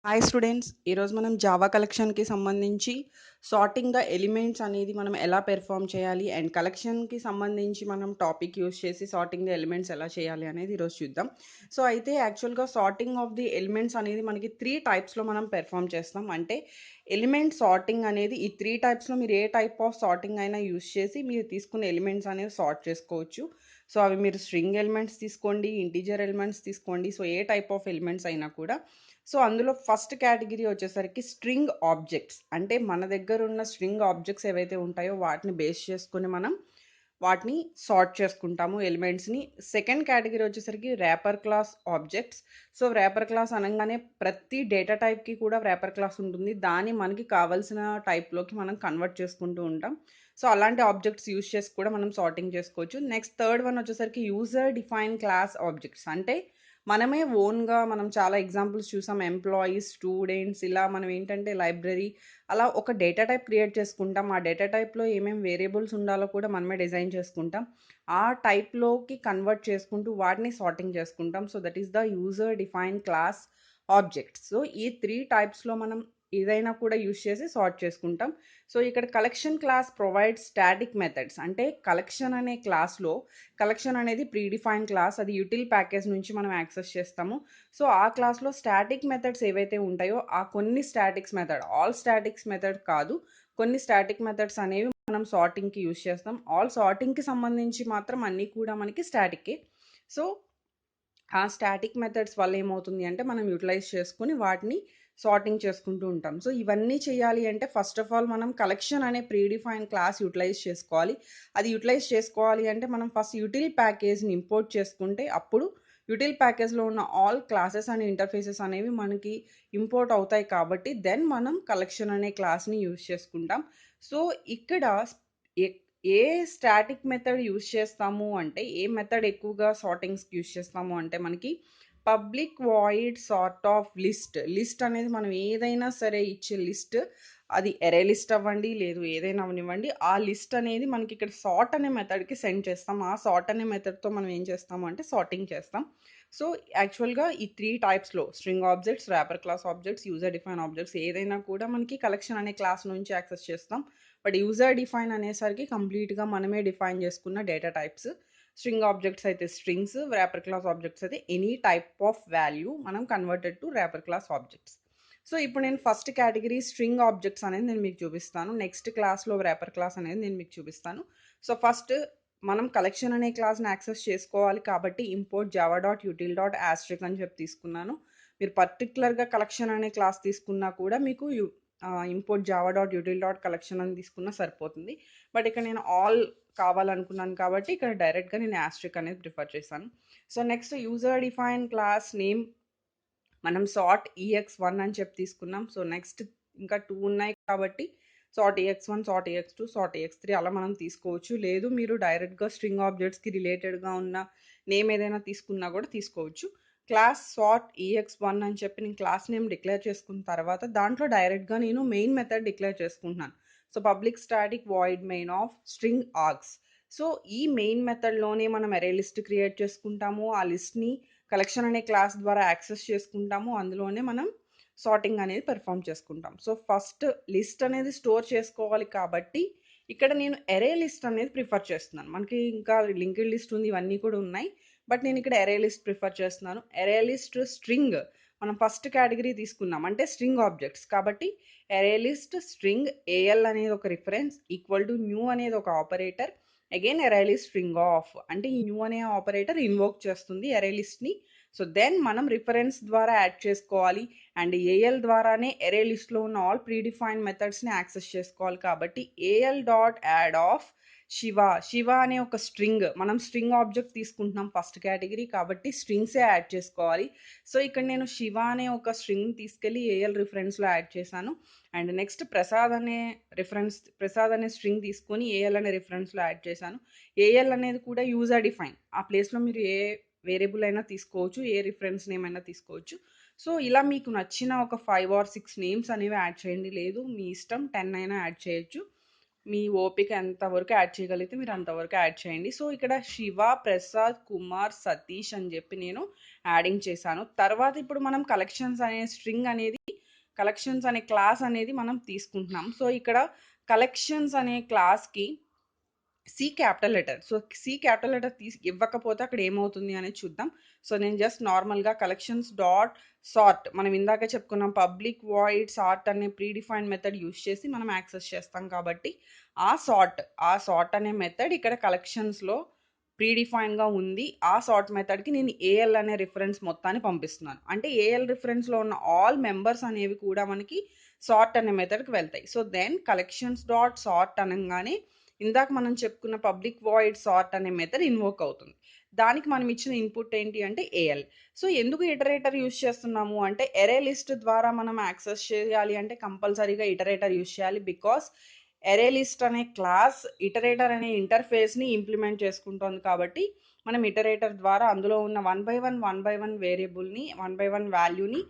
Hi students, ఈరోజు మనం Java కలెక్షన్కి సంబంధించి సార్టింగ్ ద ఎలిమెంట్స్ అనేది మనం ఎలా పెర్ఫామ్ చేయాలి అండ్ కలెక్షన్కి సంబంధించి మనం టాపిక్ యూస్ చేసి సార్టింగ్ ద ఎలిమెంట్స్ ఎలా చేయాలి అనేది ఈరోజు చూద్దాం. సో అయితే యాక్చువల్గా సార్టింగ్ ఆఫ్ ది ఎలిమెంట్స్ అనేది మనకి 3 టైప్స్లో మనం పెర్ఫామ్ చేస్తాం. అంటే ఎలిమెంట్ సార్టింగ్ అనేది ఈ 3 టైప్స్లో మీరు ఏ టైప్ ఆఫ్ సార్టింగ్ అయినా యూస్ చేసి మీరు తీసుకున్న ఎలిమెంట్స్ అనేవి సార్ట్ చేసుకోవచ్చు. సో అవి మీరు స్ట్రింగ్ ఎలిమెంట్స్ తీసుకోండి, ఇంటీజర్ ఎలిమెంట్స్ తీసుకోండి, so A type of elements అయినా కూడా. సో అందులో ఫస్ట్ కేటగిరీ వచ్చేసరికి స్ట్రింగ్ ఆబ్జెక్ట్స్. అంటే మన దగ్గర ఉన్న స్ట్రింగ్ ఆబ్జెక్ట్స్ ఏవైతే ఉంటాయో వాటిని బేస్ చేసుకొని మనం వాటిని సార్ట్ చేసుకుంటాము ఎలిమెంట్స్ని. సెకండ్ కేటగిరీ వచ్చేసరికి wrapper class objects. So wrapper class అనగానే ప్రతి డేటా టైప్కి కూడా ర్యాపర్ క్లాస్ ఉంటుంది. దాన్ని మనకి కావాల్సిన టైప్లోకి మనం కన్వర్ట్ చేసుకుంటూ ఉంటాం. సో అలాంటి ఆబ్జెక్ట్స్ యూస్ చేసి కూడా మనం సార్టింగ్ చేసుకోవచ్చు. నెక్స్ట్ థర్డ్ వన్ వచ్చేసరికి యూజర్ డిఫైన్ క్లాస్ ఆబ్జెక్ట్స్. అంటే మనమే ఓన్గా మనం చాలా ఎగ్జాంపుల్స్ చూసాం. ఎంప్లాయీస్, స్టూడెంట్స్, ఇలా మనం ఏంటంటే లైబ్రరీ అలా ఒక డేటా టైప్ క్రియేట్ చేసుకుంటాం. ఆ డేటా టైప్లో ఏమేమి వేరియబుల్స్ ఉండాలో కూడా మనమే డిజైన్ చేసుకుంటాం. ఆ టైప్లోకి కన్వర్ట్ చేసుకుంటూ వాటిని సార్టింగ్ చేసుకుంటాం. So that is the user define class objects. So ఈ 3 టైప్స్లో మనం ఏదైనా కూడా యూస్ చేసి సార్ట్ చేసుకుంటాం. సో ఇక్కడ collection class provide static methods. అంటే కలెక్షన్ అనే క్లాస్లో కలెక్షన్ అనేది ప్రీడిఫైన్ క్లాస్, అది యూటిల్ ప్యాకేజ్ నుంచి మనం యాక్సెస్ చేస్తాము. సో ఆ క్లాస్లో స్టాటిక్ మెథడ్స్ ఏవైతే ఉంటాయో ఆ కొన్ని statics method, all statics method కాదు, కొన్ని స్టాటిక్ మెథడ్స్ అనేవి మనం సార్టింగ్కి యూస్ చేస్తాం. ఆల్ సార్టింగ్కి సంబంధించి మాత్రం అన్నీ కూడా మనకి స్టాటిక్కే. సో ఆ స్టాటిక్ మెథడ్స్ వల్ల ఏమవుతుంది అంటే మనం యూటిలైజ్ చేసుకుని వాటిని సార్టింగ్ చేసుకుంటూ ఉంటాం. సో ఇవన్నీ చేయాలి అంటే ఫస్ట్ ఆఫ్ ఆల్ మనం కలెక్షన్ అనే ప్రీడిఫైన్ క్లాస్ యూటిలైజ్ చేసుకోవాలి. అది యూటిలైజ్ చేసుకోవాలి అంటే మనం ఫస్ట్ యూటిల్ ప్యాకేజ్ని ఇంపోర్ట్ చేసుకుంటే అప్పుడు యూటిల్ ప్యాకేజ్లో ఉన్న ఆల్ క్లాసెస్ అండ్ ఇంటర్ఫేసెస్ అనేవి మనకి ఇంపోర్ట్ అవుతాయి. కాబట్టి దెన్ మనం కలెక్షన్ అనే క్లాస్ని యూజ్ చేసుకుంటాం. సో ఇక్కడ ఏ స్టాటిక్ మెథడ్ యూజ్ చేస్తాము అంటే, ఏ మెథడ్ ఎక్కువగా సార్టింగ్స్కి యూజ్ చేస్తాము అంటే మనకి public void sort of list అనేది మనం ఏదైనా సరే ఇచ్చే లిస్ట్, అది ఎరే లిస్ట్ అవ్వండి లేదు ఏదైనా అవనివ్వండి, ఆ లిస్ట్ అనేది మనకి ఇక్కడ సార్ట్ అనే మెథడ్కి సెండ్ చేస్తాం. ఆ సార్ట్ అనే మెథడ్తో మనం ఏం చేస్తాము అంటే సార్టింగ్ చేస్తాం. సో యాక్చువల్గా ఈ 3 టైప్స్లో string objects, wrapper class objects, user define objects ఏదైనా కూడా మనకి కలెక్షన్ అనే క్లాస్ నుంచి యాక్సెస్ చేస్తాం. బట్ యూజర్ డిఫైన్ అనేసరికి కంప్లీట్గా మనమే డిఫైన్ చేసుకున్న డేటా టైప్స్. స్ట్రింగ్ ఆబ్జెక్ట్స్ అయితే స్ట్రింగ్స్, ర్యాపర్ క్లాస్ ఆబ్జెక్ట్స్ అయితే ఎనీ టైప్ ఆఫ్ వాల్యూ మనం converted to wrapper class objects. So ఇప్పుడు నేను ఫస్ట్ కేటగిరీ స్ట్రింగ్ ఆబ్జెక్ట్స్ అనేది నేను మీకు చూపిస్తాను. నెక్స్ట్ క్లాస్లో ర్యాపర్ క్లాస్ అనేది నేను మీకు చూపిస్తాను. సో ఫస్ట్ మనం కలెక్షన్ అనే క్లాస్ని యాక్సెస్ చేసుకోవాలి కాబట్టి import Java dot util dot asterisk అని చెప్పి తీసుకున్నాను. మీరు పర్టికులర్గా కలెక్షన్ అనే క్లాస్ తీసుకున్నా కూడా మీకు import Java dot util dot collection అని తీసుకున్నా సరిపోతుంది. బట్ ఇక్కడ నేను ఆల్ కావాలనుకున్నాను కాబట్టి ఇక్కడ డైరెక్ట్గా నేను యాస్ట్రిక్ అనేది ప్రిఫర్ చేశాను. So next user define class name మనం సార్ట్ EX1 అని చెప్పి తీసుకున్నాం. సో నెక్స్ట్ ఇంకా 2 ఉన్నాయి కాబట్టి sort EX1, sort EX2, sort EX3 అలా మనం తీసుకోవచ్చు. లేదు మీరు డైరెక్ట్గా స్ట్రింగ్ ఆబ్జెక్ట్స్కి రిలేటెడ్గా ఉన్న నేమ్ ఏదైనా తీసుకున్నా కూడా తీసుకోవచ్చు. క్లాస్ సార్ట్ EX1 అని చెప్పి నేను క్లాస్ నేమ్ డిక్లేర్ చేసుకున్న తర్వాత దాంట్లో డైరెక్ట్గా నేను మెయిన్ మెథడ్ డిక్లేర్ చేసుకుంటున్నాను. So public static void main of string args. So ఈ మెయిన్ మెథడ్లోనే మనం అరే లిస్ట్ క్రియేట్ చేసుకుంటాము. ఆ లిస్ట్ని కలెక్షన్ అనే క్లాస్ ద్వారా యాక్సెస్ చేసుకుంటాము. అందులోనే మనం సార్టింగ్ అనేది పెర్ఫామ్ చేసుకుంటాం. సో ఫస్ట్ లిస్ట్ అనేది స్టోర్ చేసుకోవాలి కాబట్టి ఇక్కడ నేను ఎరే లిస్ట్ అనేది ప్రిఫర్ చేస్తున్నాను. మనకి ఇంకా లింక్డ్ లిస్ట్ ఉంది, ఇవన్నీ కూడా ఉన్నాయి. బట్ నేను ఇక్కడ ఎరే లిస్ట్ ప్రిఫర్ చేస్తున్నాను. ఎరే లిస్ట్ స్ట్రింగ్ మనం ఫస్ట్ కేటగిరీ తీసుకున్నాం అంటే స్ట్రింగ్ ఆబ్జెక్ట్స్ కాబట్టి ఎరే లిస్ట్ స్ట్రింగ్ ఏఎల్ అనేది ఒక రిఫరెన్స్ ఈక్వల్ టు న్యూ అనేది ఒక operator, again ఎరే list string of అంటే ఈ న్యూ అనే ఆపరేటర్ ఇన్వోక్ చేస్తుంది ఎరే లిస్ట్ని. సో దెన్ మనం రిఫరెన్స్ ద్వారా యాడ్ చేసుకోవాలి అండ్ ఏఎల్ ద్వారానే ఎరే లిస్ట్లో ఉన్న ఆల్ ప్రీడిఫైన్ మెథడ్స్ని యాక్సెస్ చేసుకోవాలి. కాబట్టి AL dot add of Shiva అనే ఒక స్ట్రింగ్, మనం స్ట్రింగ్ ఆబ్జెక్ట్ తీసుకుంటున్నాం ఫస్ట్ కేటగిరీ కాబట్టి స్ట్రింగ్సే యాడ్ చేసుకోవాలి. సో ఇక్కడ నేను శివ అనే ఒక స్ట్రింగ్ తీసుకెళ్ళి ఏఎల్ రిఫరెన్స్లో యాడ్ చేశాను. అండ్ నెక్స్ట్ ప్రసాద్ అనే స్ట్రింగ్ తీసుకొని ఏఎల్ అనే రిఫరెన్స్లో యాడ్ చేశాను. ఏఎల్ అనేది కూడా యూజర్ డిఫైన్, ఆ ప్లేస్లో మీరు ఏ వేరియబుల్ అయినా తీసుకోవచ్చు, ఏ రిఫరెన్స్ నేమ్ అయినా తీసుకోవచ్చు. సో ఇలా మీకు నచ్చిన ఒక 5 or 6 నేమ్స్ అనేవి యాడ్ చేయండి, లేదు మీ ఇష్టం 10 అయినా యాడ్ చేయొచ్చు. మీ ఓపిక ఎంతవరకు యాడ్ చేయగలిగితే మీరు అంతవరకు యాడ్ చేయండి. సో ఇక్కడ శివ, ప్రసాద్, కుమార్, సతీష్ అని చెప్పి నేను యాడింగ్ చేశాను. తర్వాత ఇప్పుడు మనం కలెక్షన్స్ అనే స్ట్రింగ్ అనేది కలెక్షన్స్ అనే క్లాస్ అనేది మనం తీసుకుంటున్నాం. సో ఇక్కడ కలెక్షన్స్ అనే క్లాస్కి C capital letter. So C capital letter ఇవ్వకపోతే అక్కడ ఏమవుతుంది అనేది చూద్దాం. సో నేను జస్ట్ నార్మల్గా కలెక్షన్స్ డాట్ సార్ట్, మనం ఇందాక చెప్పుకున్నాం పబ్లిక్ వాయిడ్ సార్ట్ అనే ప్రీడిఫైన్డ్ మెథడ్ యూస్ చేసి మనం యాక్సెస్ చేస్తాం కాబట్టి ఆ సార్ట్ అనే మెథడ్ ఇక్కడ కలెక్షన్స్లో ప్రీడిఫైన్గా ఉంది. ఆ సార్ట్ మెథడ్కి నేను ఏఎల్ అనే రిఫరెన్స్ మొత్తాన్ని పంపిస్తున్నాను. అంటే ఏఎల్ రిఫరెన్స్లో ఉన్న ఆల్ మెంబర్స్ అనేవి కూడా మనకి సార్ట్ అనే మెథడ్కి వెళ్తాయి. So then collections dot sort అనగానే ఇందాక మనం చెప్పుకున్న పబ్లిక్ వాయిడ్ సార్ట్ అనే మెథడ్ ఇన్వోక్ అవుతుంది. దానికి మనం ఇచ్చిన ఇన్పుట్ ఏంటి అంటే ఏఎల్. సో ఎందుకు ఇటరేటర్ యూస్ చేస్తున్నాము అంటే ఎరే లిస్ట్ ద్వారా మనం యాక్సెస్ చేయాలి అంటే కంపల్సరీగా ఇటరేటర్ యూస్ చేయాలి. బికాస్ ఎరే లిస్ట్ అనే క్లాస్ ఇటరేటర్ అనే ఇంటర్ఫేస్ని ఇంప్లిమెంట్ చేసుకుంటుంది కాబట్టి మనం ఇటరేటర్ ద్వారా అందులో ఉన్న వన్ బై వన్ వేరియబుల్ని, వన్ బై వన్ వాల్యూని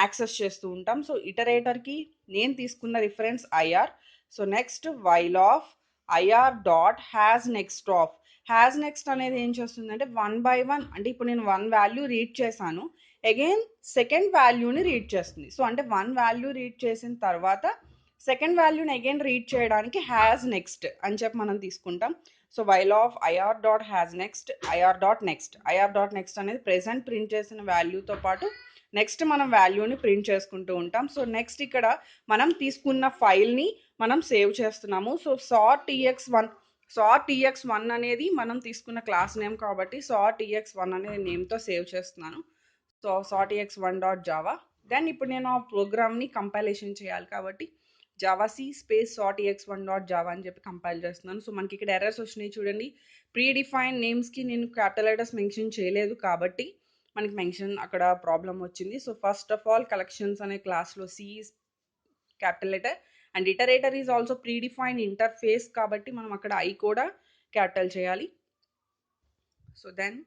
యాక్సెస్ చేస్తూ ఉంటాం. సో ఇటరేటర్కి నేను తీసుకున్న reference IR. So next while of IR dot has next అనేది ఏం చేస్తుందంటే వన్ బై వన్, అంటే ఇప్పుడు నేను వన్ వాల్యూ రీడ్ చేశాను, అగైన్ సెకండ్ వాల్యూని రీడ్ చేస్తుంది. సో అంటే వన్ వాల్యూ రీడ్ చేసిన తర్వాత సెకండ్ వాల్యూని అగైన్ రీడ్ చేయడానికి హ్యాస్ నెక్స్ట్ అని చెప్పి మనం తీసుకుంటాం. So while of IR dot has next IR dot next అనేది ప్రెసెంట్ ప్రింట్ చేసిన వాల్యూతో పాటు నెక్స్ట్ మనం వాల్యూని ప్రింట్ చేసుకుంటూ ఉంటాం. సో నెక్స్ట్ ఇక్కడ మనం తీసుకున్న ఫైల్ని మనం సేవ్ చేస్తున్నాము. సో సార్ట్ టీఎక్స్ వన్ అనేది మనం తీసుకున్న క్లాస్ నేమ్ కాబట్టి సార్ట్ టీఎక్స్ వన్ అనే నేమ్తో సేవ్ చేస్తున్నాను. సో సార్ట్ టీఎక్స్1.java. దెన్ ఇప్పుడు నేను ఆ ప్రోగ్రామ్ని కంపైలేషన్ చేయాలి కాబట్టి జావాసి స్పేస్ సార్ట్ టీఎక్స్1.java అని చెప్పి కంపైల్ చేస్తున్నాను. సో మనకి ఇక్కడ ఎర్రర్స్ వచ్చినాయి చూడండి. ప్రీ డిఫైన్ నేమ్స్కి నేను క్యాపిటల్ లెటర్స్ మెన్షన్ చేయలేదు కాబట్టి మనకి మెన్షన్ అక్కడ ప్రాబ్లం వచ్చింది. So first of all collections అనే క్లాస్లో C capital letter and iterator is also predefined interface కాబట్టి మనం అక్కడ ఐ కూడా క్యాపిటల్ చేయాలి. సో దెన్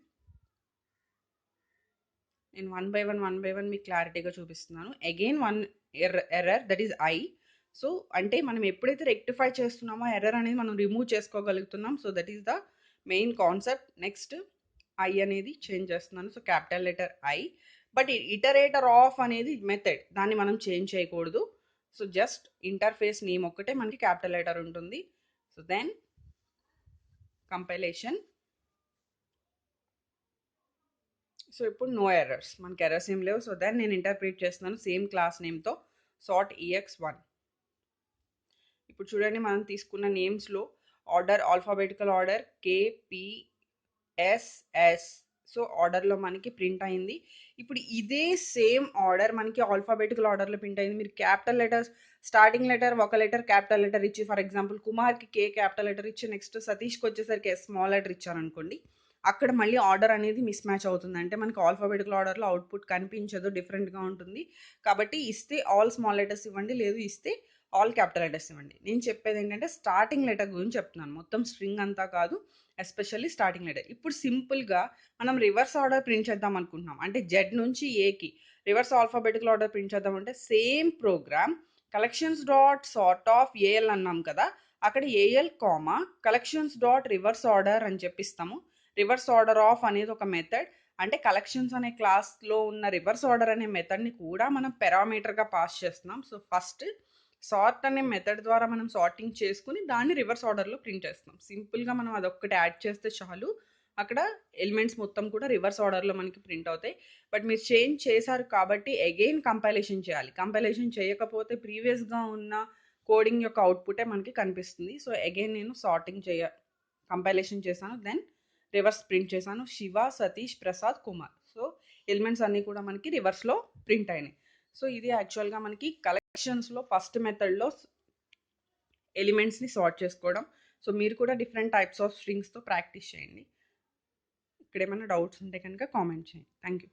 నేను వన్ బై వన్ మీకు క్లారిటీగా చూపిస్తున్నాను. Again one error that is I. So అంటే మనం ఎప్పుడైతే రెక్టిఫై చేస్తున్నామో ఎర్రర్ అనేది మనం రిమూవ్ చేసుకోగలుగుతున్నాం. So that is the main concept. Next I అనేది చేంజ్ చేస్తున్నాను. So capital letter I. But iterator of అనేది మెథడ్, దాన్ని మనం చేంజ్ చేయకూడదు. సో జస్ట్ ఇంటర్ఫేస్ నేమ్ ఒక్కటే మనకి క్యాపిటల్ లెటర్ ఉంటుంది. So then compilation. సో ఇప్పుడు నో ఎర్రర్స్, మనకి ఎర్రర్స్ ఏం లేవు. సో దెన్ నేను ఇంటర్ప్రిట్ చేస్తున్నాను సేమ్ క్లాస్ నేమ్తో సార్ట్ ఇప్పుడు చూడండి మనం తీసుకున్న నేమ్స్లో order alphabetical order KPSS. So ఆర్డర్లో మనకి ప్రింట్ అయింది. ఇప్పుడు ఇదే సేమ్ ఆర్డర్ మనకి ఆల్ఫాబెటికల్ ఆర్డర్లో ప్రింట్ అయింది. మీరు క్యాపిటల్ లెటర్స్ స్టార్టింగ్ లెటర్ ఒక లెటర్ క్యాపిటల్ లెటర్ ఇచ్చి, ఫర్ ఎగ్జాంపుల్ కుమార్కి K క్యాపిటల్ లెటర్ ఇచ్చి నెక్స్ట్ సతీష్కి వచ్చేసరికి S స్మాల్ లెటర్ ఇచ్చారనుకోండి, అక్కడ మళ్ళీ ఆర్డర్ అనేది మిస్ మ్యాచ్ అవుతుంది. అంటే మనకి ఆల్ఫాబెటికల్ ఆర్డర్లో అవుట్పుట్ కనిపించదు, డిఫరెంట్గా ఉంటుంది. కాబట్టి ఇస్తే ఆల్ స్మాల్ లెటర్స్ ఇవ్వండి, లేదు ఇస్తే ఆల్ క్యాపిటల్ లెటర్స్ ఇవ్వండి. నేను చెప్పేది ఏంటంటే స్టార్టింగ్ లెటర్ గురించి చెప్తున్నాను, మొత్తం స్ట్రింగ్ అంతా కాదు, ఎస్పెషల్లీ స్టార్టింగ్ లెటర్. ఇప్పుడు సింపుల్గా మనం రివర్స్ ఆర్డర్ ప్రింట్ చేద్దాం అనుకుంటున్నాం, అంటే జెడ్ నుంచి ఏకి రివర్స్ ఆల్ఫాబెటికల్ ఆర్డర్ ప్రింట్ చేద్దాం అంటే same program collections dot sort of AL అన్నాం కదా, అక్కడ AL comma collections dot reverse order అని చెప్పిస్తాము. రివర్స్ ఆర్డర్ ఆఫ్ అనేది ఒక మెథడ్, అంటే కలెక్షన్స్ అనే క్లాస్లో ఉన్న రివర్స్ ఆర్డర్ అనే మెథడ్ని కూడా మనం పెరామీటర్గా పాస్ చేస్తున్నాం. సో ఫస్ట్ సార్ట్ అనే మెథడ్ ద్వారా మనం సార్టింగ్ చేసుకుని దాన్ని రివర్స్ ఆర్డర్లో ప్రింట్ చేస్తున్నాం. సింపుల్గా మనం అదొక్కటి యాడ్ చేస్తే చాలు, అక్కడ ఎలిమెంట్స్ మొత్తం కూడా రివర్స్ ఆర్డర్లో మనకి ప్రింట్ అవుతాయి. బట్ మీరు చేంజ్ చేశారు కాబట్టి అగైన్ కంపైలేషన్ చేయాలి. కంపైలేషన్ చేయకపోతే ప్రీవియస్గా ఉన్న కోడింగ్ యొక్క అవుట్పుటే మనకి కనిపిస్తుంది. సో అగైన్ నేను కంపైలేషన్ చేశాను, దెన్ రివర్స్ ప్రింట్ చేశాను శివ, సతీష్, ప్రసాద్, కుమార్. సో ఎలిమెంట్స్ అన్నీ కూడా మనకి రివర్స్లో ప్రింట్ అయినాయి. సో ఇది యాక్చువల్గా మనకి కలెక్షన్స్లో ఫస్ట్ మెథడ్లో ఎలిమెంట్స్ని సార్ట్ చేసుకోవడం. సో మీరు కూడా డిఫరెంట్ టైప్స్ ఆఫ్ స్ట్రింగ్స్తో ప్రాక్టీస్ చేయండి. ఇక్కడ ఏమైనా డౌట్స్ ఉంటే కనుక కామెంట్ చేయండి. Thank you.